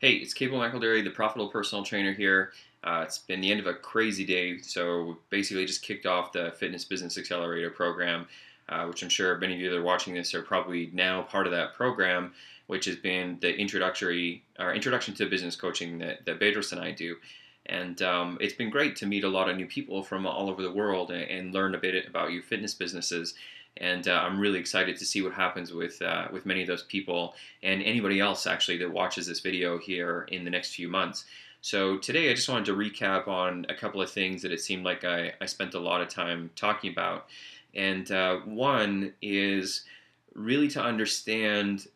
Hey, it's Cabel McElderry, the Profitable Personal Trainer here. It's been the end of a crazy day, so we basically just kicked off the Fitness Business Accelerator program, which I'm sure many of you that are watching this are probably now part of that program, which has been the introduction to business coaching that Bedros and I do. And it's been great to meet a lot of new people from all over the world and learn a bit about your fitness businesses. And I'm really excited to see what happens with many of those people and anybody else actually that watches this video here in the next few months. So today I just wanted to recap on a couple of things that it seemed like I spent a lot of time talking about. And one is really to understand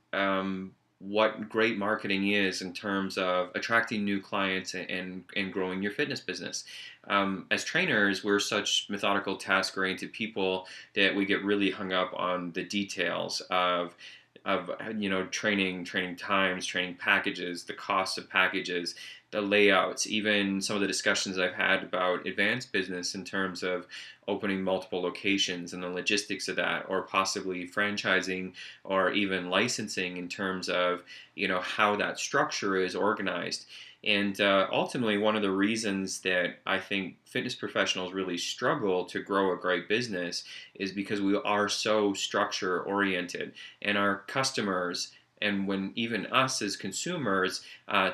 what great marketing is in terms of attracting new clients and growing your fitness business. As trainers, we're such methodical, task-oriented people that we get really hung up on the details of training times, training packages, the cost of packages, the layouts, even some of the discussions I've had about advanced business in terms of opening multiple locations and the logistics of that, or possibly franchising or even licensing in terms of how that structure is organized. And ultimately, one of the reasons that I think fitness professionals really struggle to grow a great business is because we are so structure oriented, and our customers and when even us as consumers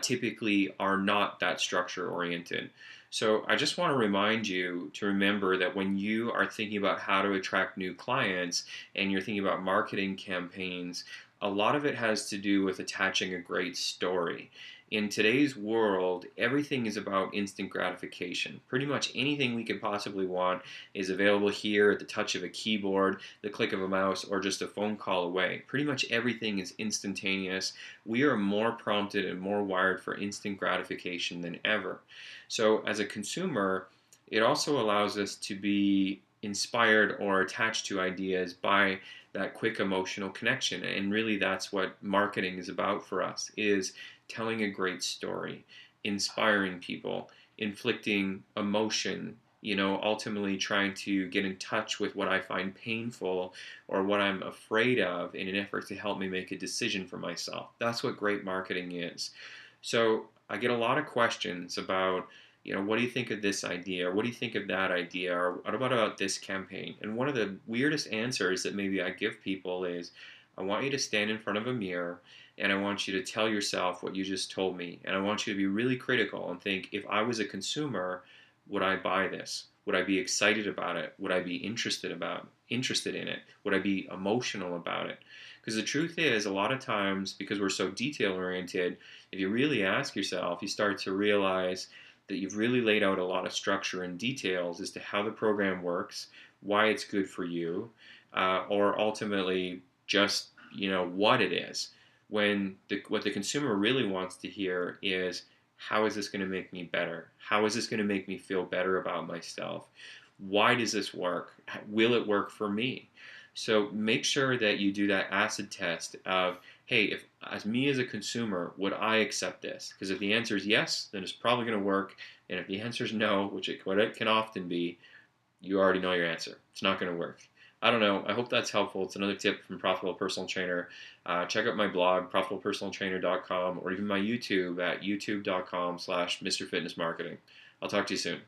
typically are not that structure oriented. So I just want to remind you to remember that when you are thinking about how to attract new clients and you're thinking about marketing campaigns, a lot of it has to do with attaching a great story. In today's world, everything is about instant gratification. Pretty much anything we could possibly want is available here at the touch of a keyboard, the click of a mouse, or just a phone call away. Pretty much everything is instantaneous. We are more prompted and more wired for instant gratification than ever. So as a consumer, it also allows us to be inspired or attached to ideas by that quick emotional connection. And really that's what marketing is about for us, is telling a great story, inspiring people, inflicting emotion, ultimately trying to get in touch with what I find painful or what I'm afraid of in an effort to help me make a decision for myself. That's what great marketing is. So I get a lot of questions about, what do you think of this idea? Or what do you think of that idea? Or what about this campaign? And one of the weirdest answers that maybe I give people is, I want you to stand in front of a mirror and I want you to tell yourself what you just told me. And I want you to be really critical and think, if I was a consumer, would I buy this? Would I be excited about it? Would I be interested in it? Would I be emotional about it? Because the truth is, a lot of times, because we're so detail oriented, if you really ask yourself, you start to realize that you've really laid out a lot of structure and details as to how the program works, why it's good for you, or ultimately just what it is. When what the consumer really wants to hear is, how is this going to make me better? How is this going to make me feel better about myself? Why does this work? Will it work for me? So make sure that you do that acid test of, hey, if as me as a consumer, would I accept this? Because if the answer is yes, then it's probably going to work. And if the answer is no, which it can often be, you already know your answer. It's not going to work. I don't know. I hope that's helpful. It's another tip from Profitable Personal Trainer. Check out my blog, profitablepersonaltrainer.com, or even my YouTube at youtube.com/MrFitnessMarketing. I'll talk to you soon.